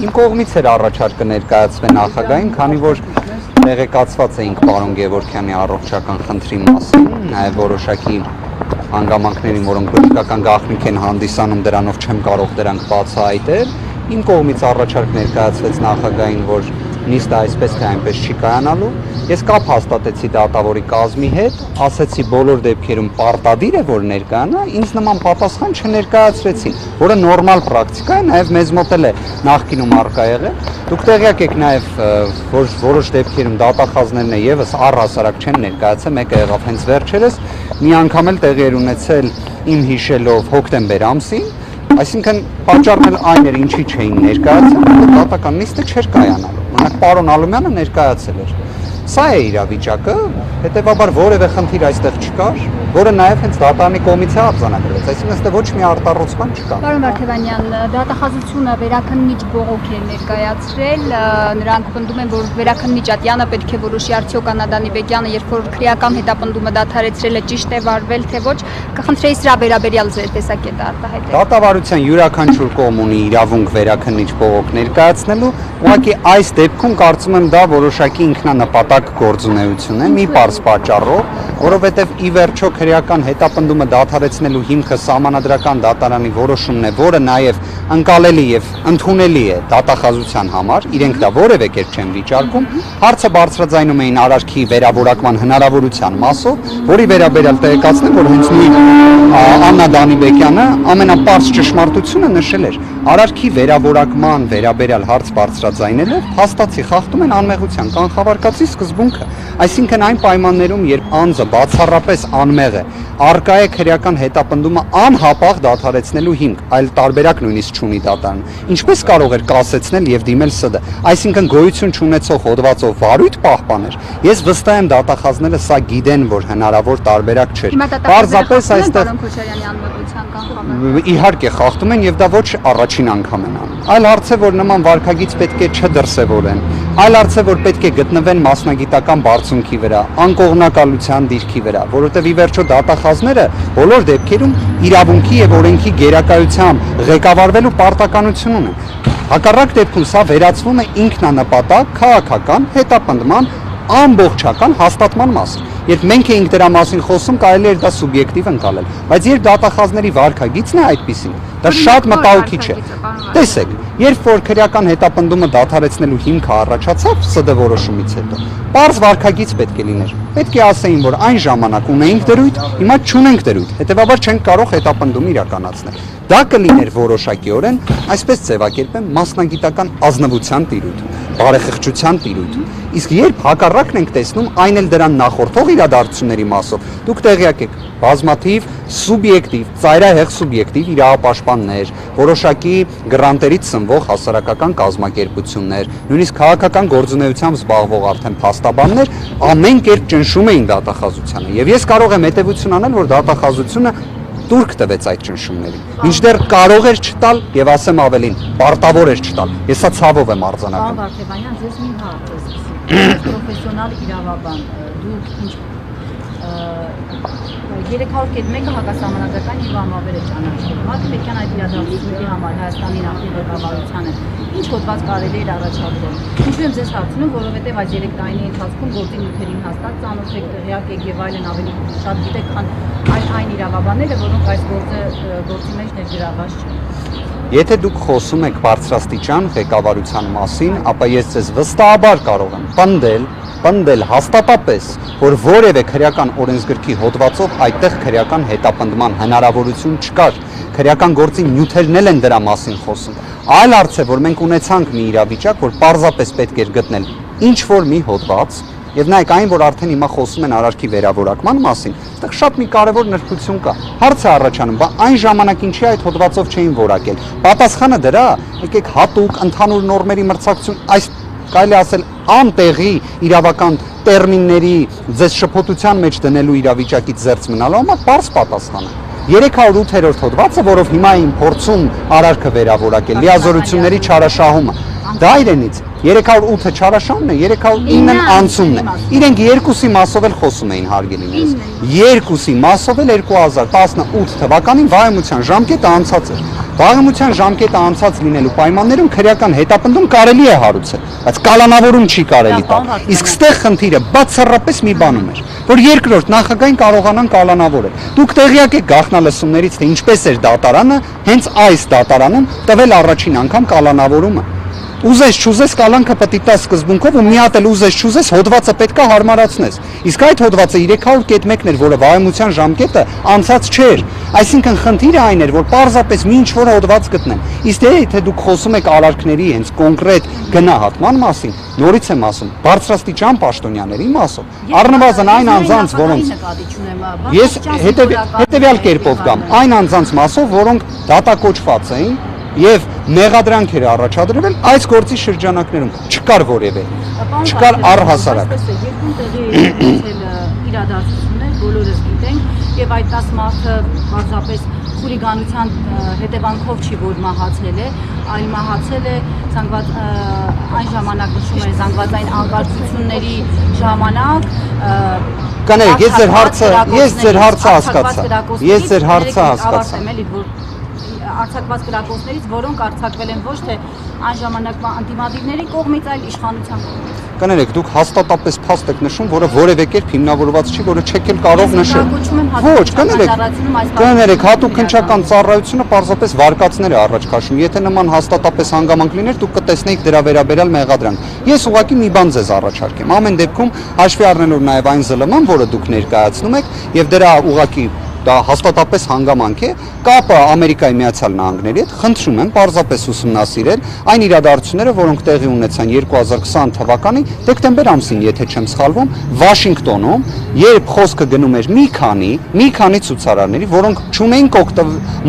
Իմ կողմից էր առաջարկը ներկայացվել նախագահին, քանի որ տեղեկացված էինք պարոն Գևորգյանի առողջական խնդրի մասին, նաև որոշակի հանգամանքներին, որոնք բժշկական գաղտնիք են հանդիսանում, դրանով չեմ կարող դրանք բացահայտել։ Իմ կողմից առաջարկ ներկայացվեց նախագահին, որ նիստը այսպես թե այնպես չի կայանալու։ Ես կապ հաստատեցի դատավորի կազմի հետ, ասեցի բոլոր դեպքերում պարտադիր է, որ ներկայանա, ինձ նման պատասխան չներկայացրեցին, որը նորմալ պրակտիկա է, նաև մեզ մոտ էլ է նախկինում առկա եղել։ Դուք տեղյակ եք նաև, որ որոշ դեպքերում դատախազներն եւս առհասարակ չեն ներկայացել, մեկը եղավ հենց վերջերս, մի անգամ էլ տեղի էր ունեցել իմ հիշելով հոկտեմբեր ամսին, այսինքն պատճառն էլ այն էր, ինչի չէին ներկայացել, դատական նիստը չէր կայանալու։ Օրինակ պարոն Ալոմյանը ներկայացել էր։ Սա է իրավիճակը, հետևաբար որևէ խնդիր այստեղ չկար, որը նաև հենց դատարանի կողմից է արձանագրված, այսինքն այստեղ ոչ մի արտառուցման չկա։ Պարոն Վարդևանյան, դատախազությունը վերաքննիչ բողոք է ներկայացրել, նրանք պնդում են, որ վերաքննիչ ատյանը պետք է որոշի արդյոք Աննա Դանիբեկյանը, երբ որ քրեական հետապնդումը դադարեցրել է, ճիշտ է վարվել, թե ոչ, կխնդրեի սրա վերաբերյալ ձեր տեսակետը արտահայտել։ Դատավարության յուրաքանչյուր կողմ ունի իրավունք վերաքննիչ բողոք ներկայացնելու, ուղղակի այս դեպքում կարծում եմ դա որոշակի ինքնանպատակ գործունեություն է, մի պարզ պատճառով, որովհետև ի վերջո քրեական հետապնդումը դադարեցնելու հիմքը սահմանադրական դատարանի որոշումն է, որը նաև ընկալելի եւ ընդունելի է դատախազության համար, իրենք դա որևէ կերպ չեն վիճարկում, հարցը բարձրաձայնում էին արարքի վերավորակման հնարավորության մասով, որի վերաբերյալ տեղեկացնեմ, որ հենց նույն Աննա Դանիբեկյանը ամենապարզ ճշմարտությունը նշել էր, արարքի վերավորակման վերաբերյալ հարց բարձրաձայնելով հաստատի խախտում են անմեղության կանխավարկածի սկզբունքը, այսինքն այն պայմաններում, երբ անձը բացառապես անմեղ է, առկա է քրեական հետապնդումը անհապաղ դադարեցնելու հիմք, այլ տարբերակ նույնիսկ չունի դատարանը, ինչպես կարող էր կասեցնել եւ դիմել ՍԴ, այսինքն գոյություն չունեցող հոդվածով վարույթ պահպաներ, ես վստահ եմ դատախազները սա գիտեն, որ հնարավոր տարբերակ չէր, պարզապես այստեղ իհարկե խախտում են եւ դա ոչ առաջին անգամ են անում, այլ հարց է, որ նման վարքագիծ պետք է չդրսևորեն, այլ հարց է, որ պետք է գտնվեն մասնագիտական բարձունքի վրա, անկողմնակալության դիրքի վրա, որովհետև ի վերջո դատախազները բոլոր դեպքերում իրավունքի եւ օրենքի գերակայությամբ ղեկավարվելու պարտականություն ունեն։ Հակառակ դեպքում սա վերածվում է ինքնանպատակ քաղաքական հետապնդման ամբողջական հաստատման մաս։ Երբ մենք էինք դրա մասին խոսում, կարելի էր դա սուբյեկտիվ ընկալել, բայց երբ դատախազների վարքագիծն է այդպիսին, դա շատ մտահոգիչ է։ Տեսեք, երբ որ քրեական հետապնդումը դադարեցնելու հիմքը առաջացավ ՍԴ որոշումից հետո, պարզ վարքագիծ պետք է լիներ։ Պետք է ասեին, որ այն ժամանակ ունեինք դրույթ, հիմա չունենք դրույթ, հետեւաբար չենք կարող հետապնդում իրականացնել։ Դա կլիներ որոշակիորեն, այսպես ձևակերպեմ, մասնագիտական ազնվության տիրույթ, բարեխղճության տիրույթ։ Իսկ երբ հակառակն ենք տեսնում, այն էլ դրան նախորդող իրադարձությունների մասով, դուք տեղյակ եք, բազմաթիվ սուբյեկտիվ, ծայրահեղ սուբյեկտիվ իրավապաշտպաններ, որոշակի գրանտերից սնվող հասարակական կազմակերպություններ, նույնիսկ քաղաքական գործունեությամբ զբաղվող արդեն փաստաբաններ ամեն կերպ ճնշում էին դատախազությանը։ Եվ ես կարող եմ հետևություն անել, որ դատախազությունը տուրք տվեց այդ ճնշումներին։ Մինչդեռ կարող էր չտալ եւ ասեմ ավելին, պարտավոր էր չտալ։ Ես սա ցավով եմ արձանագրում։ Պարոն Վարդևանյան, ձեզ մի հարց է, պրոֆեսիոնալ իրավաբան, դուք ինչ 301-ը հակասահմանադրական եւ համավեր է ճանաչել։ Մարդը պետք է այդ իրադարձությունների համար Հայաստանի նախկին ղեկավարությանը ինչ հոդված կարելի էր առաջադրել։ Ինչու եմ ձեզ հարցնում, որովհետեւ այս 3 տարիների ընթացքում գործի նյութերին հաստատ ծանոթ եք, տեղյակ եք եւ այլն ավելի շատ գիտեք, քան այն իրավաբանները, որոնք այս գործի մեջ ներգրավված չեն։ Եթե դուք խոսում եք բարձրաստիճան ղեկավարության մասին, ապա ես ձեզ վստահաբար կարող եմ պնդել հաստատապես, որ որևէ քրեական օրենսգրքի հոդվածով այդտեղ քրեական հետապնդման հնարավորություն չկար, քրեական գործի նյութերն էլ են դրա մասին խոսում։ Այլ հարց է, որ մենք ունեցանք մի իրավիճակ, որ պարզապես պետք էր գտնել ինչ-որ մի հոդված, եւ նայեք այն, որ արդեն հիմա խոսում են արարքի վերավորակման մասին, այդտեղ շատ մի կարևոր նրբություն կա։ Հարց է առաջանում, բա այն ժամանակ ինչի այդ հոդվածով չէին որակել։ Պատասխանը դրա, եկեք հատուկ ընդհանուր նորմերի մրցակցություն, այս կարելի ասել անտեղի իրավական տերմինների ձեզ շփոթության մեջ դնելու իրավիճակից զերծ մնալու համար պարզ պատասխան է։ 308-րդ հոդվածը, որով հիմա էին փորձում արարքը վերավորակել, լիազորությունների չարաշահումը, դա իրենից 308-ը չարաշահումն է, 309-ն անցումն է։ Իրենք երկուսի մասով էլ խոսում էին հարգելիներս։ Երկուսի մասով էլ 2018 թվականին վայամության ժամկետը անցած էր։ Վաղեմության ժամկետը անցած լինելու պայմաններում քրեական հետապնդում կարելի է հարուցել, բայց կալանավորում չի կարելի տալ։ Իսկ ստեղ խնդիրը բացառապես մի բանում էր, որ երկրորդ նախագահին կարողանան կալանավորել։ Դուք տեղյակ եք գաղտնալսումներից, թե ինչպես էր դատարանը հենց այս դատարանում տվել առաջին անգամ կալանավորումը։ Ուզես չուզես կալանքը պետք է տա սկզբունքով ու մի հատ էլ ուզես չուզես հոդվածը պետքա հարմարացնես։ Իսկ այդ հոդվածը 300.1-ն էր, որը վայամության ժամկետը անցած չէր։ Այսինքն խնդիրը այն էր, որ պարզապես մի ինչ-որ հոդված գտնեն։ Իսկ եթե դուք խոսում եք արարքների հենց կոնկրետ գնահատման մասին, նորից եմ ասում, բարձրաստիճան պաշտոնյաների մասով, առնվազն այն անձանց, որոնց ես հետևյալ կերպով գամ, այն անձանց մասով, որոնք դատակոչված էին եւ մեղադրանք էր առաջադրվել այս գործի շրջանակներում չկար որևէ չկար առհասարակ երկու տեղի իրադարձություններ բոլորս գիտենք եւ այդ 10 մարդը պարզապես խուլիգանության հետևանքով չի որ մահացել է, այլ մահացել է ցանկված այն ժամանակ նշում են զանգվածային անկարգությունների ժամանակ կանեք ես ձեր հարցը հասկացա արձակված կրակոցներից, որոնք արձակվել են ոչ թե այն ժամանակվա անտիմադիրների կողմից, այլ իշխանության կողմից։ Կներեք, դուք հաստատապես փաստ եք նշում, որը որևէ կերպ հիմնավորված չի, որը չեք էլ կարող նշել։ Ոչ, կներեք, հատուկ քննչական ծառայությունը պարզապես վարկածներ է առաջ քաշում։ Եթե նման հաստատապես հանգամանք լիներ, դուք կտեսնեիք դրա վերաբերյալ մեղադրանք։ Ես ուղղակի մի բան ձեզ առաջարկեմ։ Ամեն դեպքում հաշվի առնելով նաև այն ԶԼՄ-ն, որը դուք ներկայացնում եք, եւ դրա ուղղակի դա հաստատապես հանգամանք է կապը Ամերիկայի Միացյալ Նահանգների հետ խնդրում եմ պարզապես ուսումնասիրել այն իրադարձությունները, որոնք տեղի ունեցան 2020 թվականի դեկտեմբեր ամսին, եթե չեմ սխալվում, Վաշինգտոնում, երբ խոսքը գնում էր մի քանի ցուցարարների, որոնք չունեին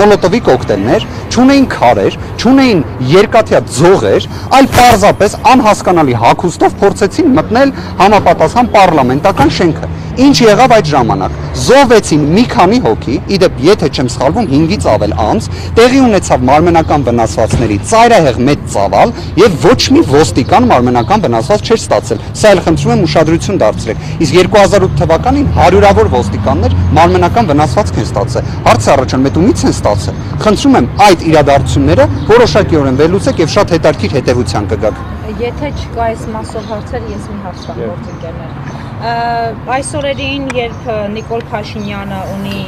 մոլոտովի կոկտեյլներ, չունեին քարեր, չունեին երկաթյա ձողեր, այլ պարզապես անհասկանալի հագուստով փորձեցին մտնել համապատասխան պարլամենտական շենքը։ Ինչ եղավ այդ ժամանակ։ Զոհվեցին մի քանի հոգի, իդեպ եթե չեմ սխալվում 5-ից ավել անց, տեղի ունեցավ մարմենական վնասվածքների ծայրահեղ մեծ ծավալ եւ ոչ մի ոստիկան մարմենական վնասված չէր ստացել։ Սա էլ խնդրում եմ ուշադրություն դարձրեք։ Իսկ 2008 թվականին հարյուրավոր ոստիկաններ մարմենական վնասվածք են ստացել։ Հարցը առաջանում է՝ ումից են ստացել։ Խնդրում եմ այդ իրադարձությունները որոշակիորեն վերլուծեք եւ շատ հետաքրքիր հետեւության կգաք։ Եթե չկա այս մասով հարցեր, ես մի հարց տամ գործընկերներ։ Այս օրերին, երբ Նիկոլ Փաշինյանը ունի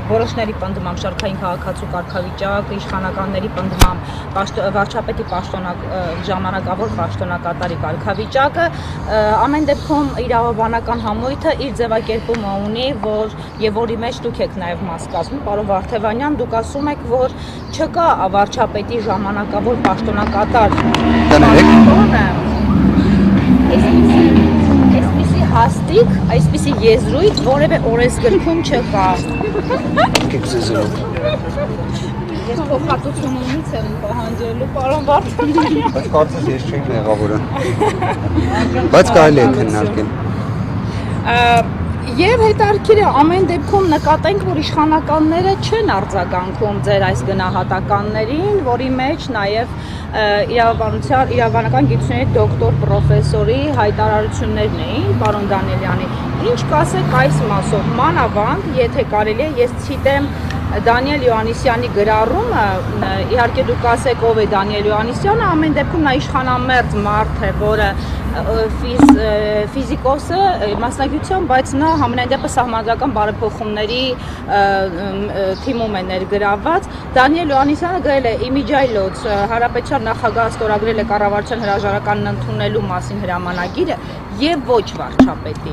որոշների պնդմամբ շարքային քաղաքացու կարգավիճակ, իշխանականների պնդմամբ վարչապետի ժամանակավոր պաշտոնակատարի կարգավիճակը, ամեն դեպքում իրավաբանական համույթը իր ձևակերպումը ունի, եւ որի մեջ դուք եք նաեւ մաս կազմում, պարոն Վարդևանյան, դուք ասում եք, որ չկա վարչապետի ժամանակավոր պաշտոնակատար հաստիկ, այսպիսի եզրույթ որևէ օրենսգրքում չկա։ Ես փոխհատուցումից եմ պահանջելու, պարոն Վարդևանյան։ Բայց կարծես ես չեմ մեղավորը։ Բայց կարելի է քննարկել։ Եվ հետարքիր է ամեն դեպքում նկատենք, որ իշխանականները չեն արձագանքում ձեր այս գնահատականներին, որի մեջ նաև իրավաբանական գիտությունների դոկտոր պրոֆեսորի հայտարարություններն էին, պարոն Դանիելյանի։ Ինչ կասեք այս մասով, մանավանդ, եթե կարելի է, ես ցիտեմ Դանիել Յոհաննիսյանի գրառումը, իհարկե դուք ասեք ով է Դանիել Յոհաննիսյանը, ամեն դեպքում նա իշխանամերձ մարդ է, որը ֆիզիկոս է մասնագիտությամբ, բայց նա համենայն դեպս սահմանադրական բարեփոխումների թիմում է ներգրավված։ Դանիել Յոհաննիսյանը գրել է իմիջայլոց հանրապետության նախագահը ստորագրել է կառավարության հրաժարականն ընդունելու մասին հրամանագիրը եւ ոչ վարչապետի,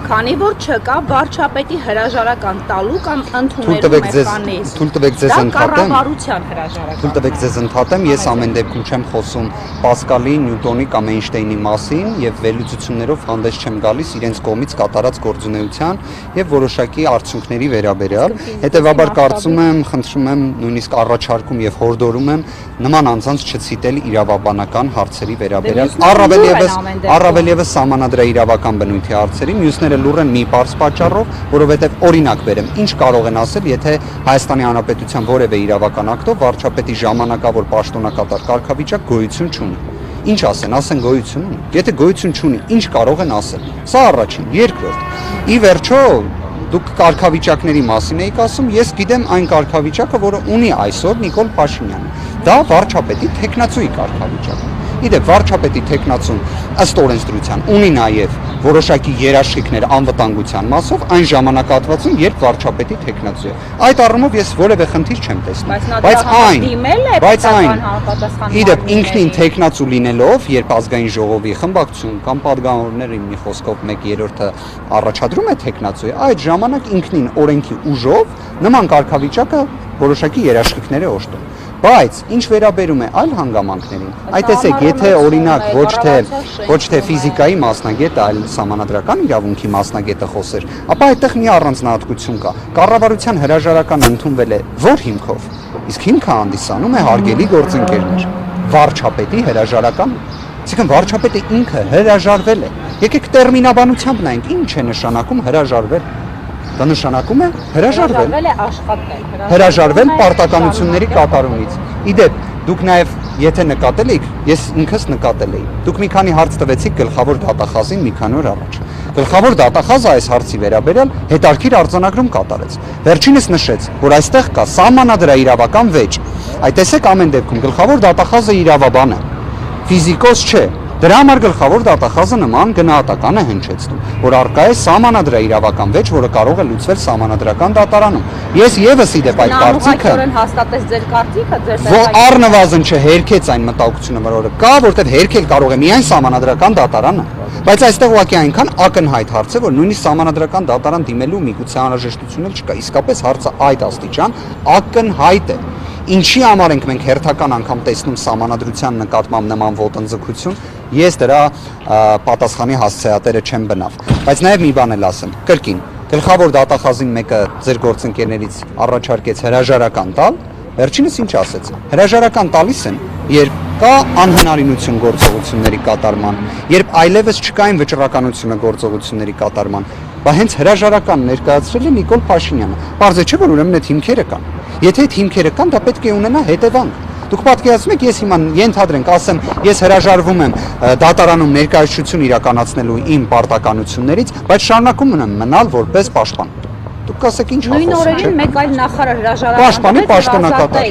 քանի որ չկա վարչապետի հրաժարական տալու կամ ընդունելու մեխանիզմ։ Թույլ տվեք ձեզ ընդհատեմ։ Կառավարության հրաժարական։ Թույլ տվեք ձեզ ընդհատեմ, ես ամեն դեպքում չեմ խոսում Պասկալի, Նյուտոնի կամ Էյնշտեյնի մասին եւ վերլուծություններով հանդես չեմ գալիս իրենց կողմից կատարած գործունեության եւ որոշակի արդյունքների վերաբերյալ։ Հետեւաբար կարծում եմ, խնդրում եմ, նույնիսկ առաջարկում եւ հորդորում եմ նման անձանց չցիտել իրավաբանական հարցերի վերաբերյալ, առավել եւս սահմանադրաիրավական բնույթի հարցերի, մյուսները լուռ են մի պարզ պատճառով, որովհետեւ օրինակ բերեմ, ինչ կարող են ասել, եթե Հայաստանի Հանրապետության որևէ իրավական ակտով վարչապետի ժամանակավոր պաշտոնակատար կարգավիճակ գոյություն չունի։ Ինչ ասեն գոյություն ունի։ Եթե գոյություն չունի, ինչ կարող են ասել։ Սա առաջին, երկրորդ։ Ի վերջո Դուք կարգավիճակների մասին եք ասում, ես գիտեմ այն կարգավիճակը, որը ունի այսօր Նիկոլ Փաշինյանը։ Դա վարչապետի տեխնացուի կարգավիճակն է։ Իդեպ վարչապետի տեխնացուն ըստ օրենսդրության ունի նաև որոշակի երաշխիքներ անվտանգության մասով այն ժամանակահատվածում, երբ վարչապետի տեխնացու է։ Այդ առումով ես որևէ խնդիր չեմ տեսնում։ Բայց այն, իդեպ ինքնին տեխնացու լինելով, երբ ազգային ժողովի խմբակցություն կամ падգամավորների մի խոսքով 1/3-ը առաջադրում է տեխնացուի, այդ ժամանակ ինքնին օրենքի ուժով նման կարգավիճակը որոշակի երաշխիքներ է օժտում։ Բայց ինչ վերաբերում է այլ հանգամանքներին, այդ տեսեք, եթե օրինակ ոչ թե ֆիզիկայի մասնագետ, այլ սահմանադրական իրավունքի մասնագետը խոսեր, ապա այդտեղ մի առանձնահատկություն կա։ Կառավարության հրաժարականը ընդունվել է որ հիմքով։ Իսկ հիմքը հանդիսանում է հարգելի գործընկերներ, վարչապետի հրաժարական, այսինքն վարչապետը ինքը հրաժարվել է։ Եկեք տերմինաբանությամբ նայենք, ինչ է նշանակում հրաժարվել։ Դա նշանակում է հրաժարվել է աշխատել, հրաժարվել պարտականությունների կատարումից։ Իդեպ, դուք նաև եթե նկատել եք, ես ինքս նկատել էի։ Դուք մի քանի հարց տվեցիք գլխավոր դատախազին մի քանի օր առաջ։ Գլխավոր դատախազը այս հարցի վերաբերյալ հետարքիր արձանագրում կատարեց։ Վերջինս նշեց, որ այստեղ կա սահմանադրաիրավական վեճ։ Այդ տեսեք ամեն դեպքում գլխավոր դատախազը իրավաբան է, ֆիզիկոս չէ։ Դրա համար գլխավոր դատախազը նման գնահատական է հնչեցնում, որ առկա է սահմանադրաիրավական վեճ, որը կարող է լուծվել սահմանադրական դատարանում։ Ես եւս իդեպ այդ կարծիքը հաստատեց ձեր կարծիքը, որ առնվազն չհերքեց այն մտահոգությունը, որը կա, որտեղ հերքել կարող է միայն սահմանադրական դատարանը։ Բայց այստեղ ուղղակի այնքան ակնհայտ հարց է, որ նույնիսկ սահմանադրական դատարան դիմելու միգուցե անհրաժեշտություն էլ չկա։ Իսկապես հարցը այդ աստիճան ակնհայտ է։ Ինչի համար ենք մենք հերթական անգամ տեսնում սահմանադրության նկատմամբ նման ոտնձգություն, ես դրա պատասխանի հասցեատերը չեմ բնավ։ Բայց նաև մի բան էլ ասեմ, կրկին, գլխավոր դատախազին մեկը ձեր գործընկերներից առաջարկեց հրաժարական տալ, վերջինս ինչ ասեց։ Հրաժարական տալիս են, երբ կա անհնարինություն գործողությունների կատարման, երբ այլևս չկա այն վճռականությունը գործողությունների կատարման, բա հենց հրաժարական ներկայացրել է Նիկոլ Փաշինյանը։ Պարզ է չէ, որ ուրեմն այդ հիմքերը կան։ Եթե այդ հիմքերը կան, դա պետք է ունենա հետևանք։ Դուք պատկերացնում եք, ես հիմա ենթադրենք, ասեմ, ես հրաժարվում եմ դատարանում ներկայացություն իրականացնելու իմ պարտականություններից, բայց շարունակում եմ մնալ որպես պաշտպան։ Դուք կասեք ինչ նույն օրերին մեկ այլ նախարար Պաշտպանի պաշտոնակատար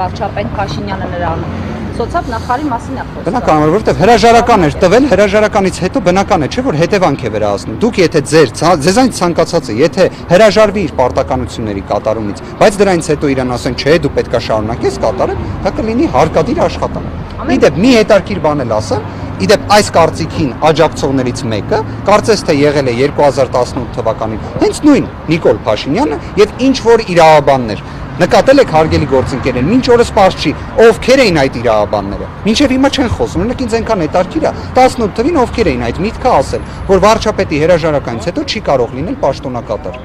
վարչապետ Փաշինյանը նրան սոցիալ նախարարի մասին է խոսքը։ Բնական է, որովհետև հրաժարական էր տվել, հրաժարականից հետո բնական է, չէ՞ որ հետևանք է վերահասնում։ Դուք եթե ձեզանից ցանկացած է, եթե հրաժարվի իր պարտականությունների կատարումից, բայց դրանից հետո իրան ասեն, չէ, դու պետքա շարունակես կատարել, դա կլինի հարկադիր աշխատանք։ Իդեպ մի հետարքիր բան էլ ասեմ, իդեպ այս կարծիքին աջակցողներից մեկը կարծես թե եղել է 2018 թվականին հենց նույն Նիկոլ Փաշինյանը եւ ինչ որ իրավաբաններ։ Նկատել եք հարգելի գործընկերներ, մինչ օրս պարզ չի, ովքեր էին այդ իրավաբանները։ Մինչև հիմա չեն խոսում, օրինակ ինձ այնքան հետարքիր է, 18 թվին ովքեր էին այդ միտքը ասել, որ վարչապետի հրաժարականից հետո չի կարող լինել պաշտոնակատար։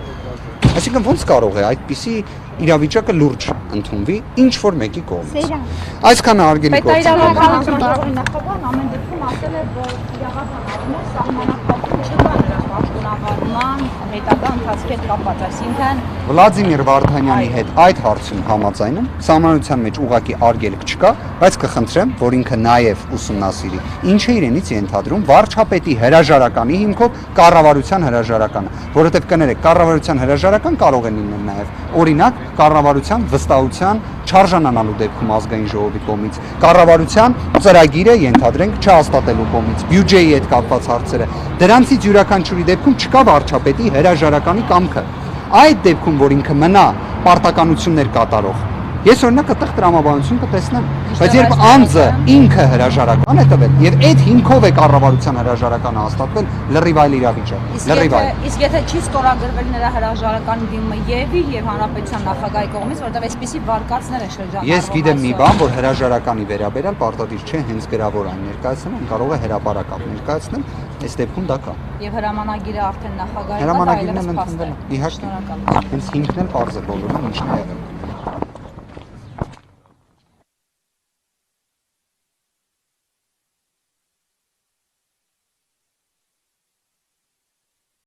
Այսինքն ոնց կարող է այդպիսի իրավիճակը լուրջ ընդունվի ինչ որ մեկի կողմից։ Այսքանը հարգելի գործընկերներ, նախագահն ամեն դեպքում ասել է, որ իրավաբանները սահմանափակում չկա նրա պաշտոնավարման հետագա ընթացքի հետ կապված, այսինքն Վլադիմիր Վարդանյանի հետ այդ հարցում համաձայն եմ, սահմանության մեջ ուղղակի արգելք չկա, բայց կխնդրեմ, որ ինքը նաև ուսումնասիրի, ինչ է իրենից ենթադրում վարչապետի հրաժարականի հիմքով կառավարության հրաժարականը, որովհետև կներեք, կառավարության հրաժարական կարող է լինել նաև օրինակ կառավարության վստահության չարժանանալու դեպքում ազգային ժողովի կողմից, կառավարության ծրագիրը ենթադրենք չհաստատելու կողմից, բյուջեի հետ կապված հարցերը, դրանցից յուրաքանչյուրի դեպքում չկա վարչապետի հրաժարականի կամքը։ Այդ դեպքում, որ ինքը մնա պարտականություններ կատարող, ես օրինակ այդտեղ տրամաբանություն կտեսնեմ, բայց երբ անձը ինքը հրաժարական է տվել եւ այդ հիմքով է կառավարության հրաժարականը հաստատվել, լրիվ այլ իրավիճակ, լրիվ այլ։ Իսկ եթե չի ստորագրվել նրա հրաժարականի դիմումը եւ իր եւ հանրապետության նախագահի կողմից, որտեղ այսպիսի վարկածներ են շրջանառվում։ Ես գիտեմ մի բան, որ հրաժարականի վերաբերյալ պարտադիր չէ հենց գրավոր այն ներկայացնել, կարող է հրապարակավ ներկայացնել, այս դեպքում դա կա։ Եվ հրամանագիրը արդեն նախագահի հրամանագիրն ընդունվել է։ Իհարկե։ Հենց հիմքն էլ բարձր բոլորը ինչն է եղել։